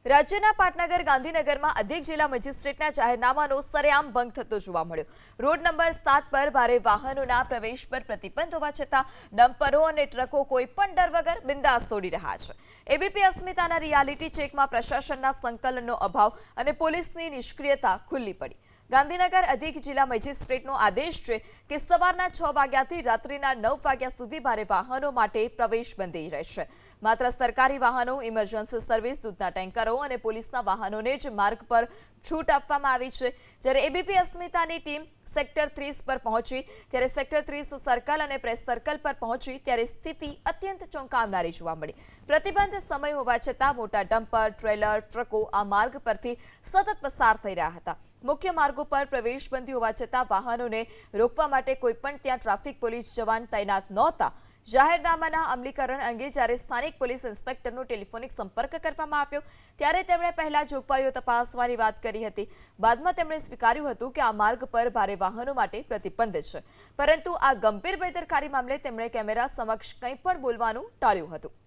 રાજ્યના પાટનગર ગાંધીનગરમાં અધિક જિલ્લા મેજિસ્ટ્રેટના જાહેરનામાનો સરેઆમ ભંગ થતો જોવા મળ્યો। રોડ નંબર 7 પર ભારે વાહનોના પ્રવેશ પર પ્રતિબંધ હોવા છતાં ડમ્પરો અને ટ્રકો કોઈ પણ ડર વગર બિંદાસ દોડી રહ્યા છે। એબીપી અસ્મિતાના રિયાલિટી ચેકમાં પ્રશાસનના સંકલનનો અભાવ અને પોલીસની નિષ્ક્રિયતા ખુલ્લી પડી। ગાંધીનગર અધિક જિલ્લા મેજિસ્ટ્રેટનો આદેશ છે કે સવારના 6 વાગ્યાથી રાત્રિના 9 વાગ્યા સુધી ભારે વાહનો માટે પ્રવેશ બંધી રહેશે। માત્ર સરકારી વાહનો, ઇમરજન્સી સર્વિસ, દૂધના ટેન્કરો અને પોલીસના વાહનોને જ માર્ગ પર છૂટ આપવામાં આવી છે। જ્યારે એબીપી અસ્મિતાની ટીમ સેક્ટર 30 પર પહોંચી ત્યારે સેક્ટર 30 સર્કલ અને પ્રેસ સર્કલ પર પહોંચી ત્યારે સ્થિતિ અત્યંત ચોંકાવનારી જોવા મળી। પ્રતિબંધ સમય હોવા છતાં મોટા ડમ્પર, ટ્રેલર, ટ્રકો આ માર્ગ પરથી સતત પસાર થઈ રહ્યા હતા। મુખ્ય માર્ગો પર પ્રવેશબંધી હોવા છતાં વાહનોને રોકવા માટે કોઈ પણ ત્યાં ટ્રાફિક પોલીસ જવાન તૈનાત નહોતા। જાહેરનામાના અમલીકરણ અંગે જ્યારે સ્થાનિક પોલીસ ઇન્સ્પેક્ટરનો ટેલિફોનિક સંપર્ક કરવામાં આવ્યો ત્યારે તેમણે પહેલા જોગવાઈઓ તપાસવાની વાત કરી હતી। બાદમાં તેમણે સ્વીકાર્યું હતું કે આ માર્ગ પર ભારે વાહનો માટે પ્રતિબંધ છે, પરંતુ આ ગંભીર બેદરકારી મામલે તેમણે કેમેરા સમક્ષ કંઈ પણ બોલવાનું ટાળ્યું હતું।